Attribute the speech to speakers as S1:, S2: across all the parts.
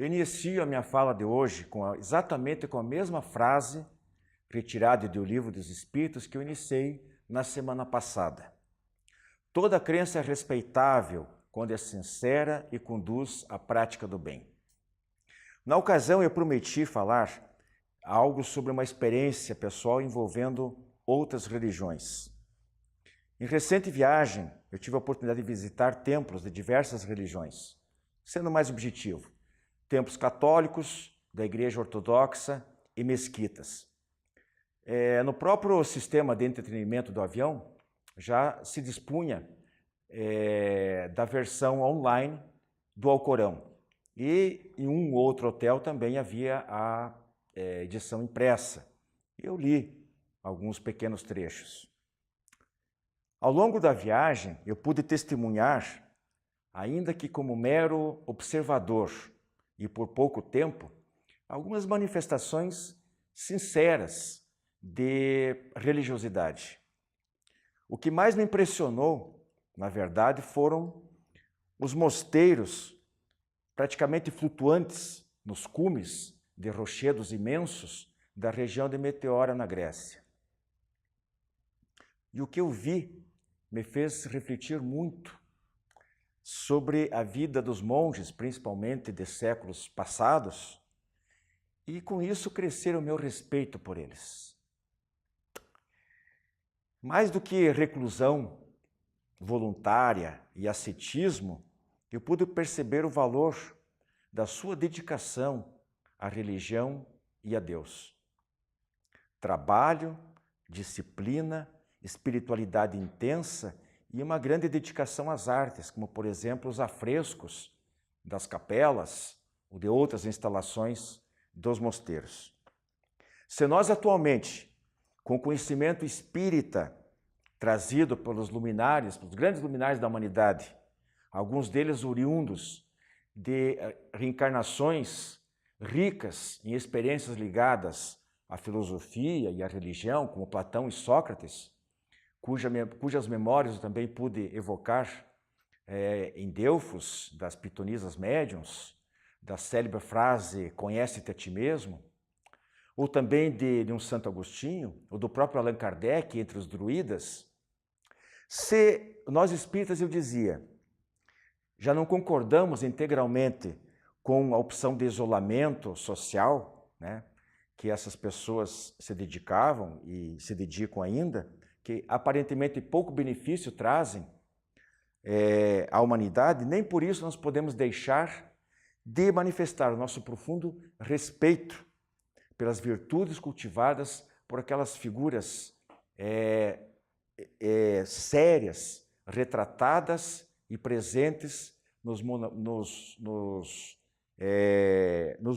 S1: Eu inicio a minha fala de hoje exatamente com a mesma frase retirada do Livro dos Espíritos que eu iniciei na semana passada. Toda crença é respeitável quando é sincera e conduz à prática do bem. Na ocasião, eu prometi falar algo sobre uma experiência pessoal envolvendo outras religiões. Em recente viagem, eu tive a oportunidade de visitar templos de diversas religiões, sendo mais objetivo, templos católicos, da Igreja Ortodoxa e mesquitas. No próprio sistema de entretenimento do avião, já se dispunha da versão online do Alcorão. E em um outro hotel também havia a edição impressa. Eu li alguns pequenos trechos. Ao longo da viagem, eu pude testemunhar, ainda que como mero observador e por pouco tempo, algumas manifestações sinceras de religiosidade. O que mais me impressionou, na verdade, foram os mosteiros praticamente flutuantes nos cumes de rochedos imensos da região de Meteora, na Grécia. E o que eu vi me fez refletir muito sobre a vida dos monges, principalmente de séculos passados, e com isso crescer o meu respeito por eles. Mais do que reclusão voluntária e ascetismo, eu pude perceber o valor da sua dedicação à religião e a Deus. Trabalho, disciplina, espiritualidade intensa e uma grande dedicação às artes, como, por exemplo, os afrescos das capelas ou de outras instalações dos mosteiros. Se nós atualmente, com o conhecimento espírita trazido pelos luminares, pelos grandes luminares da humanidade, alguns deles oriundos de reencarnações ricas em experiências ligadas à filosofia e à religião, como Platão e Sócrates, cujas memórias eu também pude evocar em Delfos, das pitonisas médiuns, da célebre frase "conhece-te a ti mesmo", ou também de um Santo Agostinho, ou do próprio Allan Kardec, entre os druidas. Se nós espíritas, eu dizia, já não concordamos integralmente com a opção de isolamento social, né, que essas pessoas se dedicavam e se dedicam ainda, que aparentemente pouco benefício trazem à humanidade, nem por isso nós podemos deixar de manifestar o nosso profundo respeito pelas virtudes cultivadas por aquelas figuras sérias, retratadas e presentes nos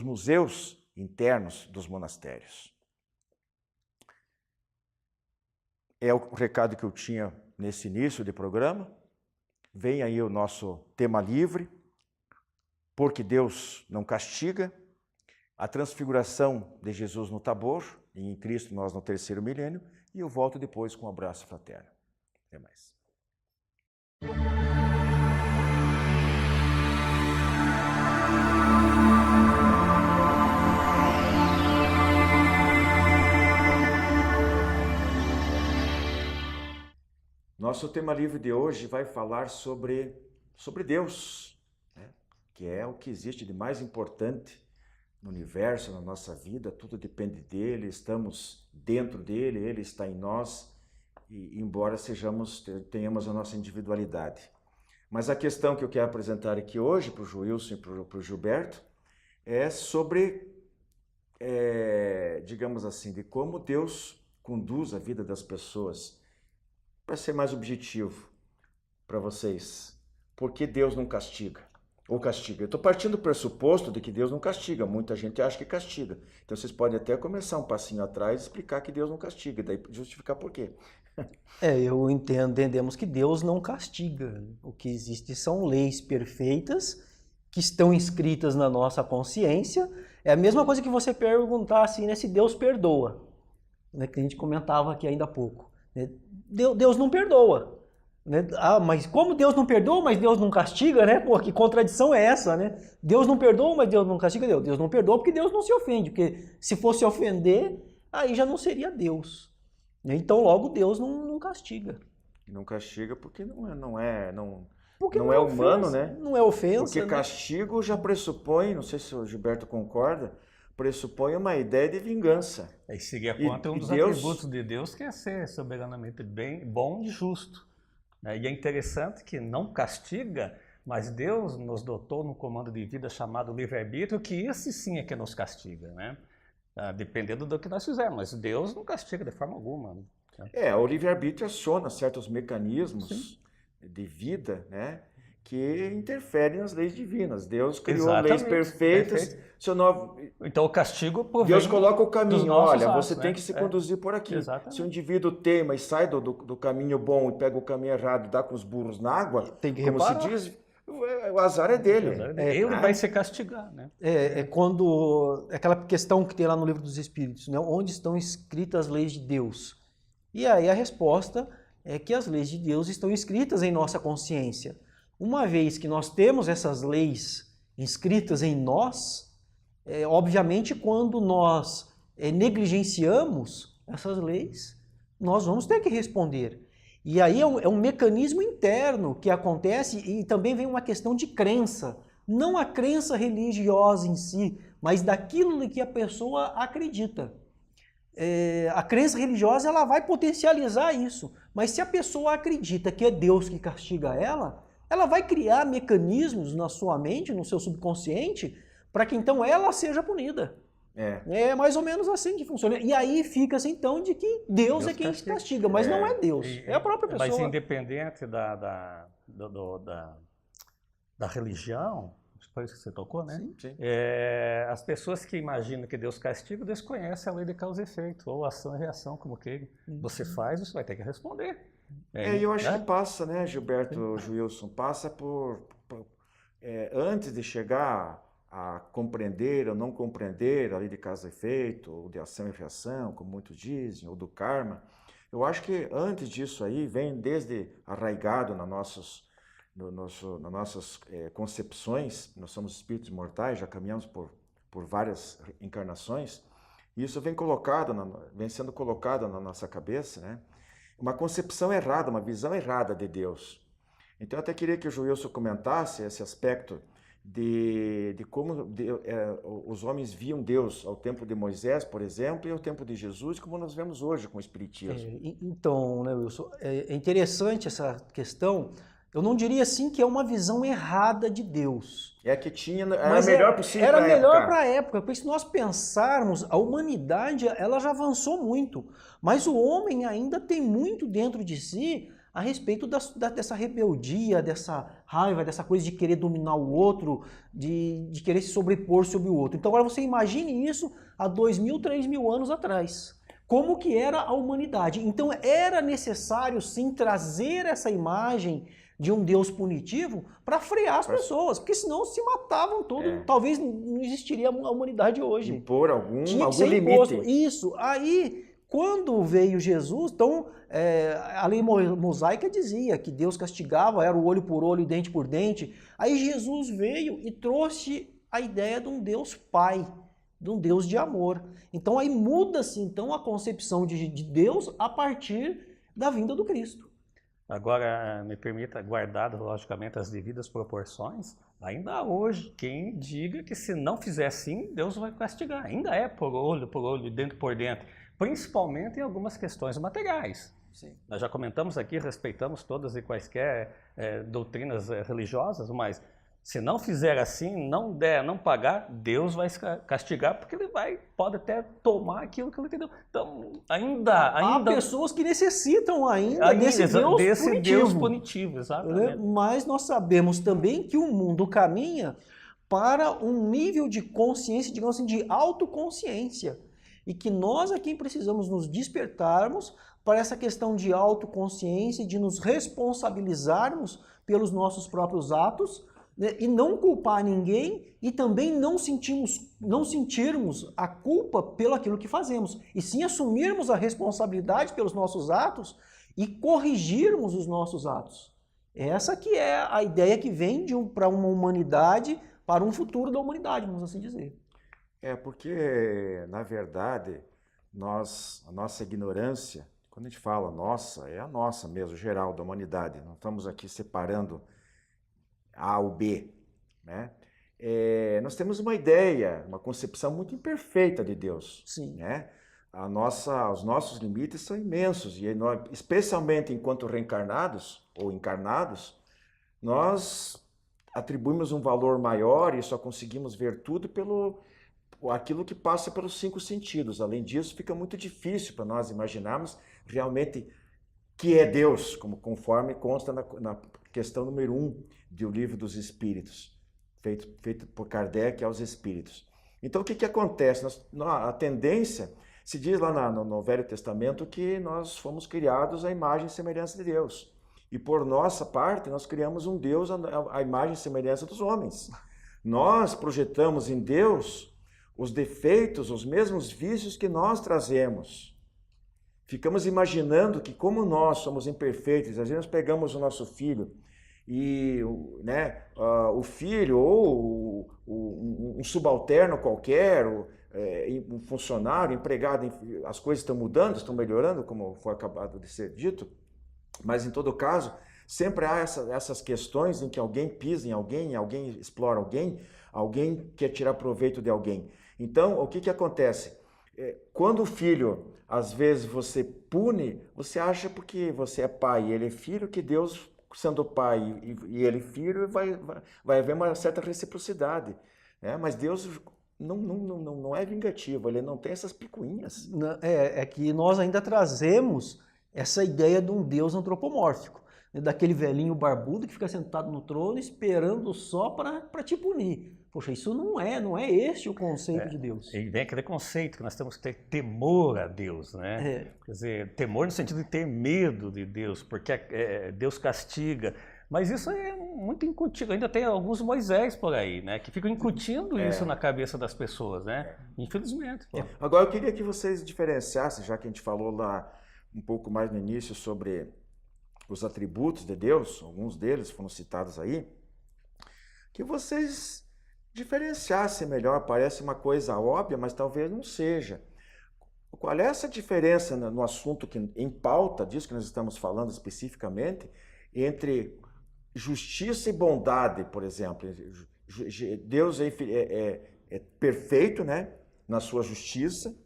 S1: museus internos dos monastérios. É o recado que eu tinha nesse início de programa. Vem aí o nosso tema livre, porque Deus não castiga, a transfiguração de Jesus no Tabor, e em Cristo nós no terceiro milênio, e eu volto depois com um abraço fraterno. Até mais. Nosso tema livre de hoje vai falar sobre Deus, né? Que é o que existe de mais importante no universo, na nossa vida. Tudo depende dele, estamos dentro dele, ele está em nós, e embora tenhamos a nossa individualidade. Mas a questão que eu quero apresentar aqui hoje para o Joilson e para o Gilberto é sobre, digamos assim, de como Deus conduz a vida das pessoas. Para ser mais objetivo para vocês, por que Deus não castiga? Ou castiga? Eu estou partindo do pressuposto de que Deus não castiga. Muita gente acha que castiga. Então vocês podem até começar um passinho atrás e explicar que Deus não castiga, daí justificar por quê.
S2: Entendemos que Deus não castiga. O que existe são leis perfeitas que estão inscritas na nossa consciência. É a mesma coisa que você perguntar assim, né, se Deus perdoa, né, que a gente comentava aqui ainda há pouco. Deus não perdoa. Né? Ah, mas como Deus não perdoa, mas Deus não castiga, né? Pô, que contradição é essa, né? Deus não perdoa, mas Deus não castiga. Deus não perdoa porque Deus não se ofende, porque se fosse ofender, aí já não seria Deus. Então logo Deus não castiga.
S1: Não castiga porque
S2: Porque
S1: não é humano,
S2: ofensa,
S1: né?
S2: não é ofensa.
S1: Porque
S2: né?
S1: castigo já pressupõe, não sei se o Gilberto concorda, pressupõe uma ideia de vingança.
S3: E seguir a conta é um dos atributos de Deus, que é ser soberanamente bom e justo. E é interessante que não castiga, mas Deus nos dotou num comando de vida chamado livre-arbítrio, que esse sim é que nos castiga, né? Dependendo do que nós fizermos, mas Deus não castiga de forma alguma. Né?
S1: O livre-arbítrio aciona certos mecanismos
S3: Sim.
S1: de vida, né, que interferem nas leis divinas. Deus criou
S3: Exatamente,
S1: leis perfeitas.
S3: Então o castigo
S1: Deus coloca o caminho, olha,
S3: atos,
S1: você
S3: né?
S1: tem que se conduzir por aqui.
S3: Exatamente.
S1: Se o indivíduo teima e sai do caminho bom e pega o caminho errado e dá com os burros na água,
S2: Tem que
S1: como
S2: reparar.
S1: se diz, o azar é dele.
S3: Ele vai se castigar, né?
S2: Quando aquela questão que tem lá no Livro dos Espíritos, né? Onde estão escritas as leis de Deus? E aí a resposta é que as leis de Deus estão escritas em nossa consciência. Uma vez que nós temos essas leis inscritas em nós, obviamente quando nós negligenciamos essas leis, nós vamos ter que responder. E aí é um mecanismo interno que acontece e também vem uma questão de crença. Não a crença religiosa em si, mas daquilo que a pessoa acredita. A crença religiosa ela vai potencializar isso, mas se a pessoa acredita que é Deus que castiga ela vai criar mecanismos na sua mente, no seu subconsciente, para que então ela seja punida. É mais ou menos assim que funciona. E aí fica-se então de que Deus é quem castiga, mas não é Deus, é a própria pessoa.
S3: Mas independente da religião, foi isso que você tocou, né?
S1: Sim.
S3: As pessoas que imaginam que Deus castiga desconhecem a lei de causa e efeito, ou ação e reação, como que você faz, você vai ter que responder.
S1: Eu acho que passa, né, Gilberto, Joilson, passa antes de chegar a compreender ou não compreender a lei de causa e efeito, ou de ação e reação, como muitos dizem, ou do karma, eu acho que antes disso aí, vem desde arraigado nas nossas concepções, nós somos espíritos imortais, já caminhamos por várias encarnações, e isso vem sendo colocado na nossa cabeça, né? Uma concepção errada, uma visão errada de Deus. Então eu até queria que o Joilson comentasse esse aspecto de como os homens viam Deus ao tempo de Moisés, por exemplo, e ao tempo de Jesus, como nós vemos hoje com o Espiritismo.
S2: Então, né, Wilson, é interessante essa questão. Eu não diria assim que é uma visão errada de Deus.
S1: Era melhor possível para a época.
S2: Era melhor para a época, porque se nós pensarmos, a humanidade ela já avançou muito, mas o homem ainda tem muito dentro de si a respeito dessa rebeldia, dessa raiva, dessa coisa de querer dominar o outro, de querer se sobrepor sobre o outro. Então agora você imagine isso há 2.000, 3.000 anos atrás. Como que era a humanidade? Então era necessário sim trazer essa imagem de um Deus punitivo para frear as pessoas, porque senão se matavam todos, talvez não existiria a humanidade hoje.
S1: Impor algum limite.
S2: Imposto. Isso. Aí, quando veio Jesus, então a lei mosaica dizia que Deus castigava, era o olho por olho, dente por dente. Aí Jesus veio e trouxe a ideia de um Deus Pai, de um Deus de amor. Então aí muda-se então a concepção de Deus a partir da vinda do Cristo.
S3: Agora, me permita, guardado logicamente as devidas proporções, ainda hoje, quem diga que se não fizer assim, Deus vai castigar. Ainda é por olho, dentro por dentro, principalmente em algumas questões materiais.
S2: Sim.
S3: Nós já comentamos aqui, respeitamos todas e quaisquer doutrinas religiosas, mas se não fizer assim, não pagar, Deus vai castigar, porque ele pode até tomar aquilo que ele entendeu. Então, ainda
S2: há pessoas que necessitam ainda desse
S3: Deus punitivo, exatamente.
S2: Mas nós sabemos também que o mundo caminha para um nível de consciência, digamos assim, de autoconsciência. E que nós é quem precisamos nos despertarmos para essa questão de autoconsciência, de nos responsabilizarmos pelos nossos próprios atos, e não culpar ninguém e também não sentirmos a culpa pelo aquilo que fazemos, e sim assumirmos a responsabilidade pelos nossos atos e corrigirmos os nossos atos. Essa que é a ideia que vem para uma humanidade, para um futuro da humanidade, vamos assim dizer.
S1: Porque, na verdade, a nossa ignorância, quando a gente fala nossa, é a nossa mesmo, geral, da humanidade. Não estamos aqui separando A ou B, né? Nós temos uma ideia, uma concepção muito imperfeita de Deus.
S2: Sim.
S1: Né? Os nossos limites são imensos, e nós, especialmente enquanto reencarnados ou encarnados, nós atribuímos um valor maior e só conseguimos ver tudo pelo aquilo que passa pelos 5 sentidos. Além disso, fica muito difícil para nós imaginarmos realmente que é Deus, conforme consta na questão número 1 do Livro dos Espíritos, feito por Kardec aos Espíritos. Então, o que acontece? A tendência, se diz lá no Velho Testamento que nós fomos criados à imagem e semelhança de Deus. E por nossa parte, nós criamos um Deus à imagem e semelhança dos homens. Nós projetamos em Deus os defeitos, os mesmos vícios que nós trazemos. Ficamos imaginando que, como nós somos imperfeitos, às vezes nós pegamos o nosso filho e o filho ou um subalterno qualquer, um funcionário, empregado, as coisas estão mudando, estão melhorando, como foi acabado de ser dito, mas em todo caso, sempre há essas questões em que alguém pisa em alguém explora alguém quer tirar proveito de alguém. Então, o que acontece? Quando o filho, às vezes você pune, você acha porque você é pai e ele é filho, que Deus, sendo pai e ele filho, vai haver uma certa reciprocidade. Né? Mas Deus não é vingativo, ele não tem essas picuinhas.
S2: É que nós ainda trazemos essa ideia de um Deus antropomórfico, né? Daquele velhinho barbudo que fica sentado no trono esperando só para te punir. Poxa, isso não é este o conceito de Deus.
S3: E vem aquele conceito que nós temos que ter temor a Deus, né? Quer dizer, temor no sentido de ter medo de Deus, porque Deus castiga. Mas isso é muito incutido. Ainda tem alguns Moisés por aí, né? Que ficam incutindo isso na cabeça das pessoas, né? Infelizmente.
S1: Agora, eu queria que vocês diferenciassem, já que a gente falou lá um pouco mais no início sobre os atributos de Deus, alguns deles foram citados aí, que vocês diferenciassem melhor. Parece uma coisa óbvia, mas talvez não seja. Qual é essa diferença no assunto em pauta, disso que nós estamos falando especificamente, entre justiça e bondade, por exemplo? Deus é perfeito, né, na sua justiça,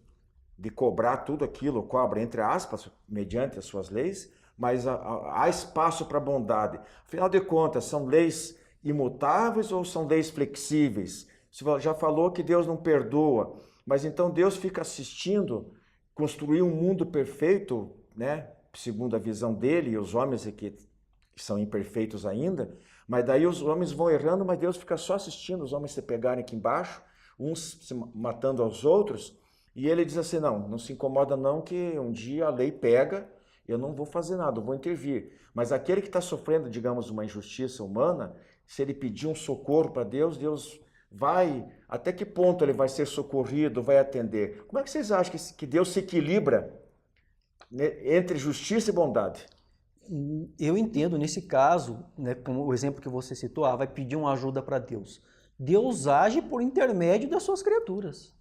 S1: de cobrar tudo aquilo, cobra entre aspas, mediante as suas leis, mas há espaço para a bondade. Afinal de contas, são leis imutáveis ou são leis flexíveis? Você já falou que Deus não perdoa, mas então Deus fica assistindo construir um mundo perfeito, né, segundo a visão dele, e os homens que são imperfeitos ainda, mas daí os homens vão errando, mas Deus fica só assistindo os homens se pegarem aqui embaixo, uns se matando aos outros, e ele diz assim, não se incomoda não, que um dia a lei pega, eu não vou fazer nada, eu vou intervir. Mas aquele que está sofrendo, digamos, uma injustiça humana, se ele pedir um socorro para Deus, Deus vai, até que ponto ele vai ser socorrido, vai atender? Como é que vocês acham que Deus se equilibra, né, entre justiça e bondade?
S2: Eu entendo nesse caso, né, como o exemplo que você citou, vai pedir uma ajuda para Deus. Deus age por intermédio das suas criaturas.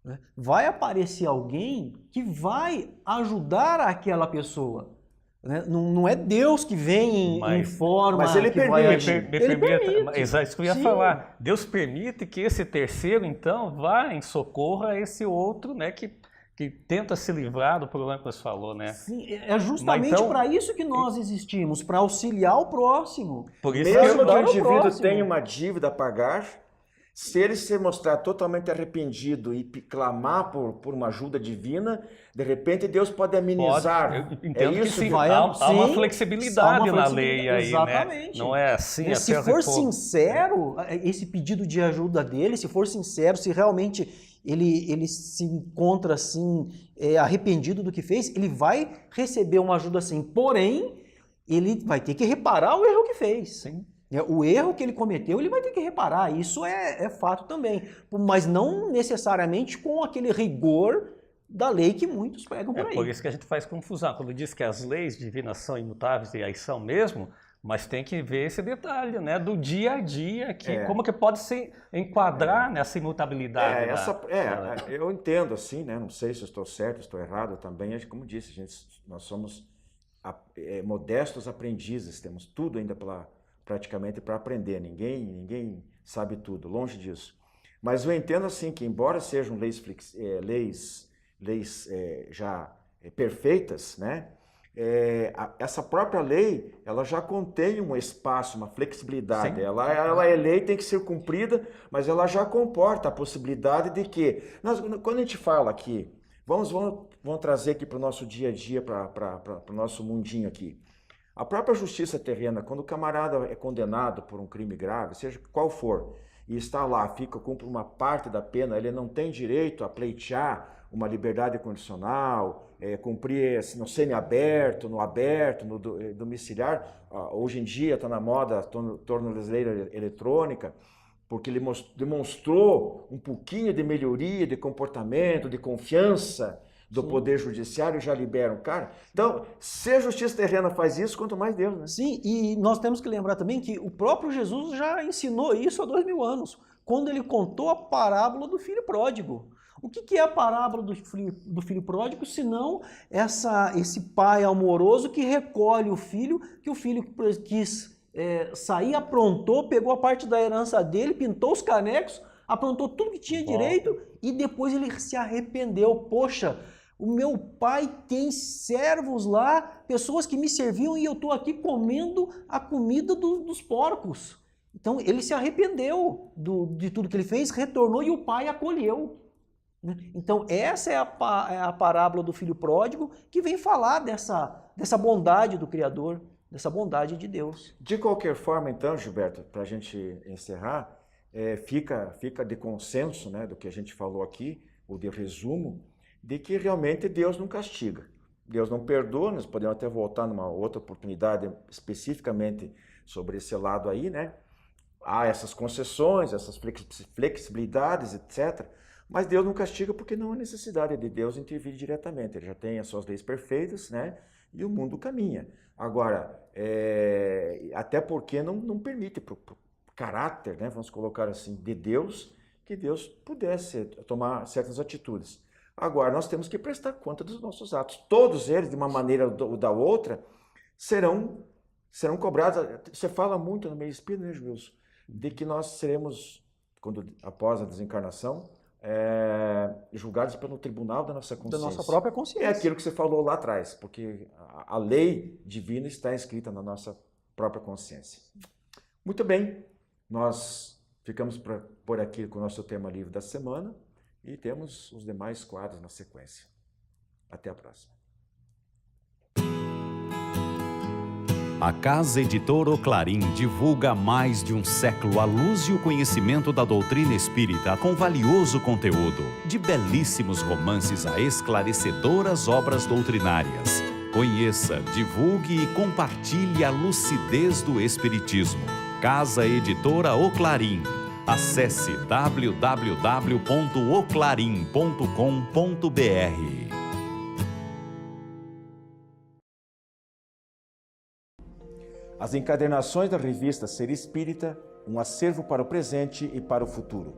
S2: Né? Vai aparecer alguém que vai ajudar aquela pessoa. Né? Não é Deus que vem em forma.
S1: Mas ele permite.
S3: Ele permite. Exato, isso que eu ia falar. Deus permite que esse terceiro, então, vá em socorro a esse outro, né, que tenta se livrar do problema que você falou, né?
S2: Sim, é justamente então, para isso que nós existimos, para auxiliar o próximo.
S1: Por isso mesmo que o indivíduo tenha uma dívida a pagar, se ele se mostrar totalmente arrependido e clamar por uma ajuda divina, de repente Deus pode amenizar.
S3: Pode. Eu entendo que sim, há uma flexibilidade na lei aí,
S2: exatamente.
S3: Né? Não é assim.
S2: Se for sincero, esse pedido de ajuda dele, se for sincero, se realmente ele se encontra assim, arrependido do que fez, ele vai receber uma ajuda assim. Porém, ele vai ter que reparar o erro que fez.
S3: Sim.
S2: O erro que ele cometeu, ele vai ter que reparar. Isso é fato também. Mas não necessariamente com aquele rigor da lei que muitos pregam por aí.
S3: É por isso que a gente faz confusão. Quando diz que as leis divinas são imutáveis, e aí são mesmo, mas tem que ver esse detalhe, né, do dia a dia, que como que pode se enquadrar nessa imutabilidade.
S1: Eu entendo assim, né, não sei se eu estou certo, estou errado também, como disse, nós somos modestos aprendizes, temos tudo ainda praticamente para aprender, ninguém sabe tudo, longe disso. Mas eu entendo assim que, embora sejam leis já perfeitas, né, essa própria lei, ela já contém um espaço, uma flexibilidade. Ela é lei, tem que ser cumprida, mas ela já comporta a possibilidade de que, quando a gente fala aqui, vamos trazer aqui para o nosso dia a dia, para o nosso mundinho aqui. A própria justiça terrena, quando o camarada é condenado por um crime grave, seja qual for, e está lá, cumpre uma parte da pena, ele não tem direito a pleitear uma liberdade condicional, cumprir no semiaberto, no aberto, no domiciliar. Hoje em dia está na moda tornozeleira eletrônica, porque ele demonstrou um pouquinho de melhoria de comportamento, de confiança do Poder Judiciário, já liberam o cara. Então, se a justiça terrena faz isso, quanto mais Deus, né?
S2: Sim, e nós temos que lembrar também que o próprio Jesus já ensinou isso há 2000 anos, quando ele contou a parábola do filho pródigo. O que é a parábola do filho pródigo, senão esse pai amoroso que recolhe o filho, que o filho quis sair, aprontou, pegou a parte da herança dele, pintou os canecos, aprontou tudo que tinha direito e depois ele se arrependeu. Poxa, o meu pai tem servos lá, pessoas que me serviam e eu estou aqui comendo a comida dos porcos. Então ele se arrependeu de tudo que ele fez, retornou e o pai acolheu. Então essa é a parábola do filho pródigo que vem falar dessa bondade do Criador, dessa bondade de Deus.
S1: De qualquer forma, então, Gilberto, para a gente encerrar, fica de consenso, né, do que a gente falou aqui, ou de resumo, de que realmente Deus não castiga. Deus não perdoa, nós podemos até voltar numa outra oportunidade especificamente sobre esse lado aí, né? Há essas concessões, essas flexibilidades, etc., mas Deus não castiga porque não há necessidade de Deus intervir diretamente. Ele já tem as suas leis perfeitas, né? E o mundo caminha. Agora, até porque não permite para o caráter, né, vamos colocar assim, de Deus, que Deus pudesse tomar certas atitudes. Agora, nós temos que prestar conta dos nossos atos. Todos eles, de uma maneira ou da outra, serão cobrados. Você fala muito no meio espírita, né, Gilson, de que nós seremos, após a desencarnação, julgados pelo tribunal da nossa consciência.
S2: Da nossa própria consciência.
S1: É aquilo que você falou lá atrás, porque a lei divina está escrita na nossa própria consciência. Muito bem, nós ficamos por aqui com o nosso tema livre da semana e temos os demais quadros na sequência. Até a próxima.
S4: A Casa Editora Clarim divulga há mais de um século a luz e o conhecimento da doutrina espírita com valioso conteúdo, de belíssimos romances a esclarecedoras obras doutrinárias. Conheça, divulgue e compartilhe a lucidez do Espiritismo. Casa Editora Oclarim. Acesse www.oclarim.com.br.
S1: As encadernações da revista Ser Espírita, um acervo para o presente e para o futuro.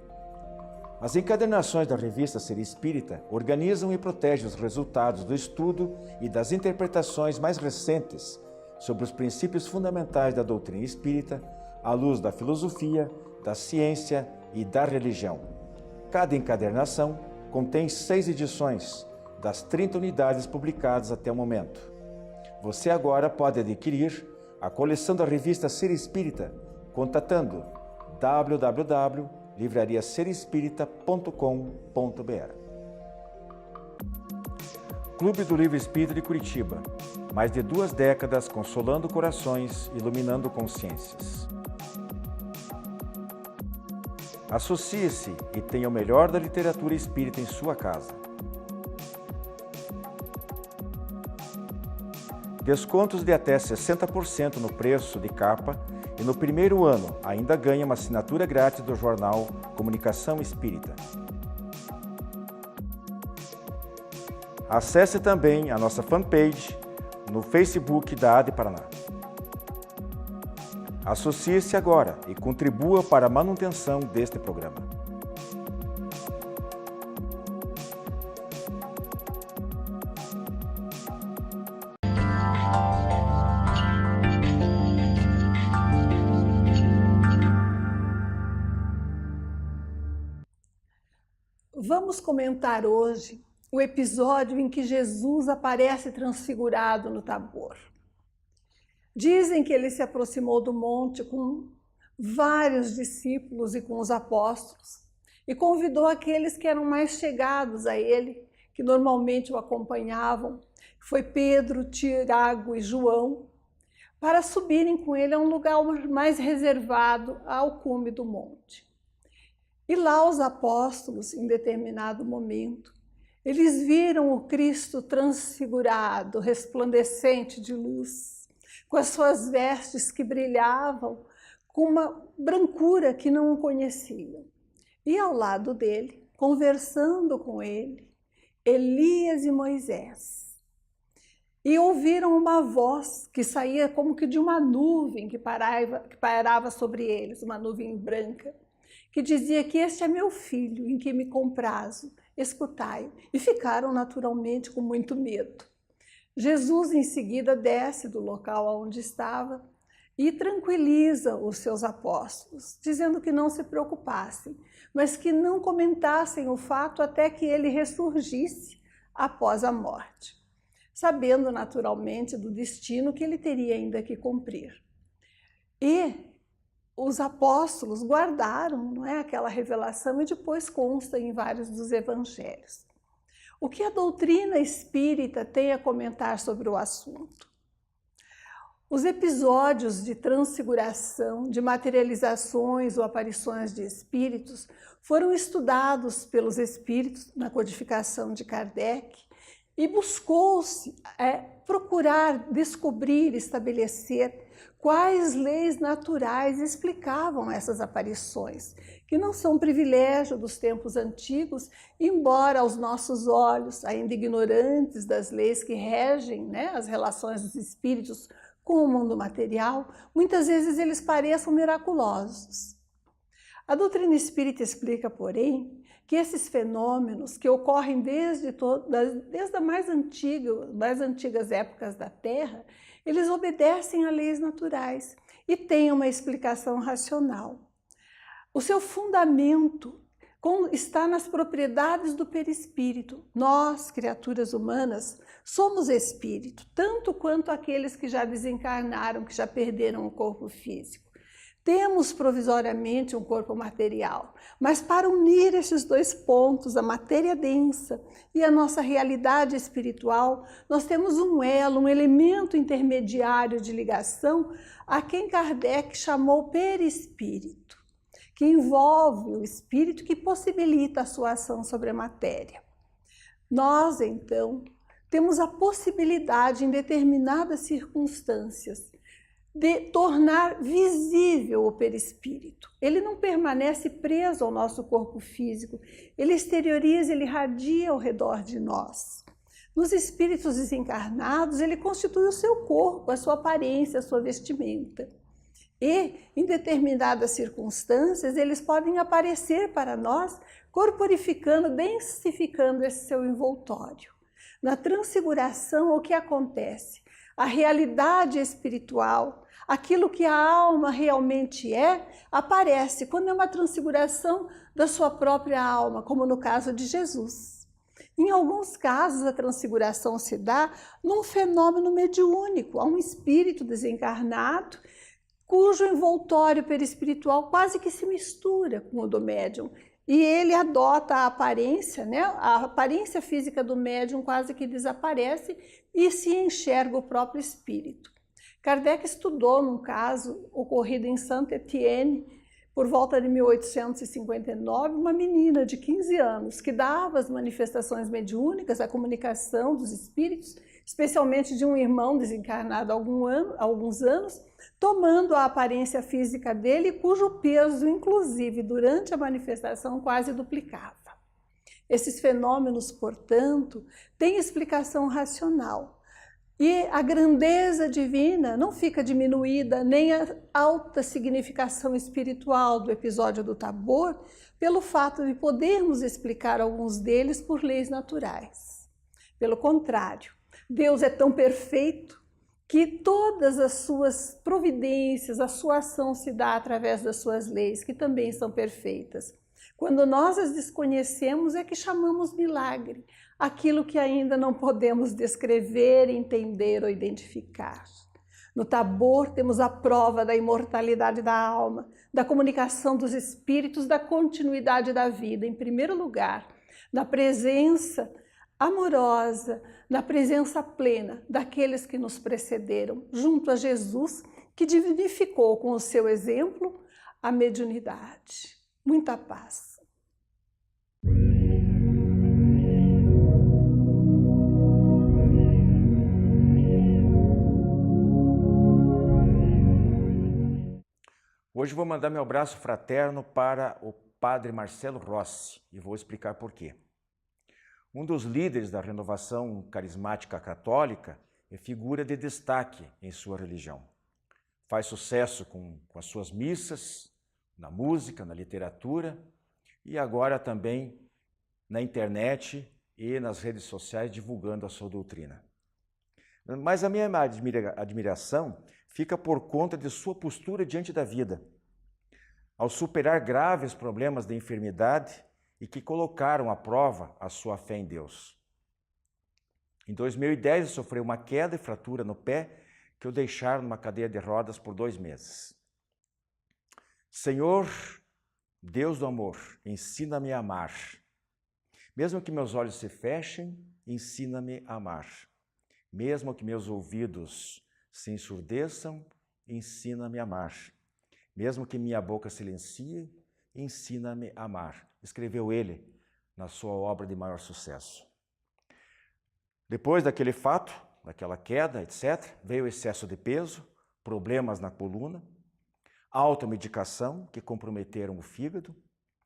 S1: As encadernações da revista Ser Espírita organizam e protegem os resultados do estudo e das interpretações mais recentes sobre os princípios fundamentais da doutrina espírita, à luz da filosofia, da ciência e da religião. Cada encadernação contém 6 edições, das 30 unidades publicadas até o momento. Você agora pode adquirir a coleção da revista Ser Espírita, contatando www.livrariaserespirita.com.br. Clube do Livro Espírita de Curitiba. Mais de 2 décadas consolando corações, iluminando consciências. Associe-se e tenha o melhor da literatura espírita em sua casa. Descontos de até 60% no preço de capa e no primeiro ano ainda ganha uma assinatura grátis do jornal Comunicação Espírita. Acesse também a nossa fanpage no Facebook da AD Paraná. Associe-se agora e contribua para a manutenção deste programa.
S5: Vamos comentar hoje o episódio em que Jesus aparece transfigurado no Tabor. Dizem que ele se aproximou do monte com vários discípulos e com os apóstolos e convidou aqueles que eram mais chegados a ele, que normalmente o acompanhavam, foi Pedro, Tiago e João, para subirem com ele a um lugar mais reservado ao cume do monte. E lá os apóstolos, em determinado momento, eles viram o Cristo transfigurado, resplandecente de luz, com as suas vestes que brilhavam com uma brancura que não o conheciam. E ao lado dele, conversando com ele, Elias e Moisés. E ouviram uma voz que saía como que de uma nuvem que pairava sobre eles, uma nuvem branca, que dizia que este é meu filho, em que me comprazo, escutai-o. E ficaram naturalmente com muito medo. Jesus em seguida desce do local onde estava e tranquiliza os seus apóstolos, dizendo que não se preocupassem, mas que não comentassem o fato até que ele ressurgisse após a morte, sabendo naturalmente do destino que ele teria ainda que cumprir. E os apóstolos guardaram, não é, aquela revelação e depois consta em vários dos evangelhos. O que a doutrina espírita tem a comentar sobre o assunto? Os episódios de transfiguração, de materializações ou aparições de espíritos foram estudados pelos espíritos na codificação de Kardec e buscou-se procurar descobrir, estabelecer quais leis naturais explicavam essas aparições, que não são privilégio dos tempos antigos, embora aos nossos olhos, ainda ignorantes das leis que regem, né, as relações dos espíritos com o mundo material, muitas vezes eles pareçam miraculosos. A doutrina espírita explica, porém, que esses fenômenos que ocorrem desde as mais antigas épocas da Terra, eles obedecem a leis naturais e têm uma explicação racional. O seu fundamento está nas propriedades do perispírito. Nós, criaturas humanas, somos espírito, tanto quanto aqueles que já desencarnaram, que já perderam o corpo físico. Temos provisoriamente um corpo material, mas para unir esses dois pontos, a matéria densa e a nossa realidade espiritual, nós temos um elo, um elemento intermediário de ligação, a quem Kardec chamou perispírito, que envolve o espírito, que possibilita a sua ação sobre a matéria. Nós, então, temos a possibilidade, em determinadas circunstâncias, de tornar visível o perispírito. Ele não permanece preso ao nosso corpo físico, ele exterioriza, ele irradia ao redor de nós. Nos espíritos desencarnados, ele constitui o seu corpo, a sua aparência, a sua vestimenta. E, em determinadas circunstâncias, eles podem aparecer para nós, corporificando, densificando esse seu envoltório. Na transfiguração, o que acontece? A realidade espiritual, aquilo que a alma realmente aparece quando é uma transfiguração da sua própria alma, como no caso de Jesus. Em alguns casos, a transfiguração se dá num fenômeno mediúnico, há um espírito desencarnado, cujo envoltório perispiritual quase que se mistura com o do médium. E ele adota a aparência, né? A aparência física do médium quase que desaparece e se enxerga o próprio espírito. Kardec estudou num caso ocorrido em Saint-Étienne, por volta de 1859, uma menina de 15 anos que dava as manifestações mediúnicas, a comunicação dos espíritos, especialmente de um irmão desencarnado há alguns anos, tomando a aparência física dele, cujo peso, inclusive, durante a manifestação, quase duplicava. Esses fenômenos, portanto, têm explicação racional. E a grandeza divina não fica diminuída, nem a alta significação espiritual do episódio do Tabor, pelo fato de podermos explicar alguns deles por leis naturais. Pelo contrário, Deus é tão perfeito que todas as suas providências, a sua ação se dá através das suas leis, que também são perfeitas. Quando nós as desconhecemos é que chamamos milagre, aquilo que ainda não podemos descrever, entender ou identificar. No Tabor temos a prova da imortalidade da alma, da comunicação dos espíritos, da continuidade da vida, em primeiro lugar, na presença amorosa, na presença plena daqueles que nos precederam, junto a Jesus, que dignificou com o seu exemplo a mediunidade. Muita paz.
S1: Hoje vou mandar meu abraço fraterno para o Padre Marcelo Rossi e vou explicar por quê. Um dos líderes da renovação carismática católica é figura de destaque em sua religião. Faz sucesso com as suas missas, na música, na literatura e agora também na internet e nas redes sociais divulgando a sua doutrina. Mas a minha admiração fica por conta de sua postura diante da vida. Ao superar graves problemas de enfermidade e que colocaram à prova a sua fé em Deus. Em 2010, ele sofreu uma queda e fratura no pé que o deixaram numa cadeira de rodas por 2 meses. Senhor, Deus do amor, ensina-me a amar. Mesmo que meus olhos se fechem, ensina-me a amar. Mesmo que meus ouvidos se ensurdeçam, ensina-me a amar. Mesmo que minha boca silencie, ensina-me a amar. Escreveu ele na sua obra de maior sucesso. Depois daquele fato, daquela queda, etc., veio o excesso de peso, problemas na coluna, automedicação que comprometeram o fígado,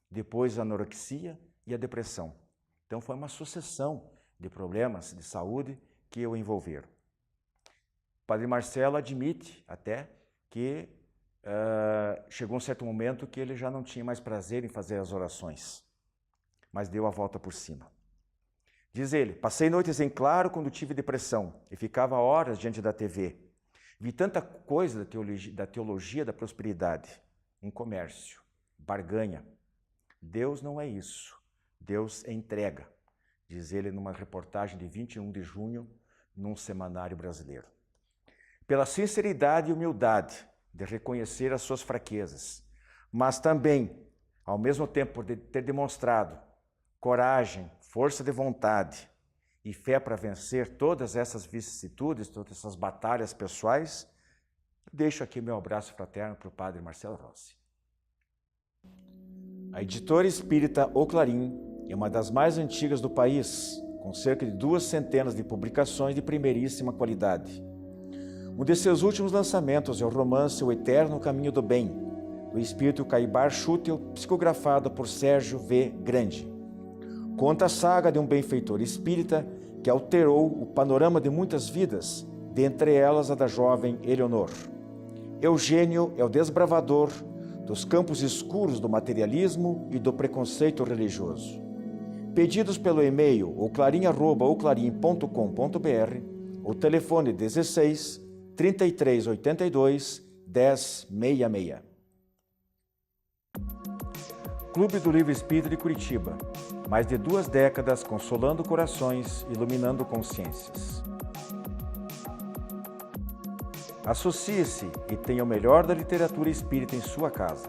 S1: depois a anorexia e a depressão. Então foi uma sucessão de problemas de saúde que o envolveram. O Padre Marcelo admite até que chegou um certo momento que ele já não tinha mais prazer em fazer as orações, mas deu a volta por cima. Diz ele, passei noites em claro quando tive depressão e ficava horas diante da TV. Vi tanta coisa da teologia da prosperidade, um comércio, barganha. Deus não é isso, Deus é entrega, diz ele numa reportagem de 21 de junho num semanário brasileiro. Pela sinceridade e humildade de reconhecer as suas fraquezas, mas também, ao mesmo tempo, por ter demonstrado coragem, força de vontade e fé para vencer todas essas vicissitudes, todas essas batalhas pessoais, deixo aqui meu abraço fraterno para o Padre Marcelo Rossi. A editora espírita O Clarim é uma das mais antigas do país, com cerca de 200 de publicações de primeiríssima qualidade. Um de seus últimos lançamentos é o romance O Eterno Caminho do Bem, do espírito Caibar Schutel, psicografado por Sérgio V. Grande. Conta a saga de um benfeitor espírita que alterou o panorama de muitas vidas, dentre elas a da jovem Eleonor. Eugênio é o desbravador dos campos escuros do materialismo e do preconceito religioso. Pedidos pelo e-mail oclarim@oclarim.com.br ou telefone 16 3382 1066. Clube do Livro Espírita de Curitiba. Mais de 2 décadas consolando corações, iluminando consciências. Associe-se e tenha o melhor da literatura espírita em sua casa.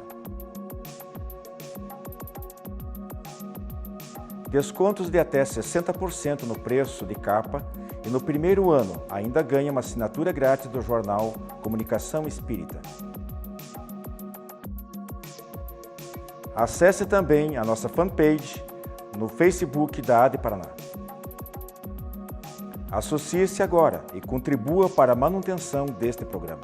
S1: Descontos de até 60% no preço de capa e no primeiro ano ainda ganha uma assinatura grátis do jornal Comunicação Espírita. Acesse também a nossa fanpage no Facebook da AD Paraná. Associe-se agora e contribua para a manutenção deste programa.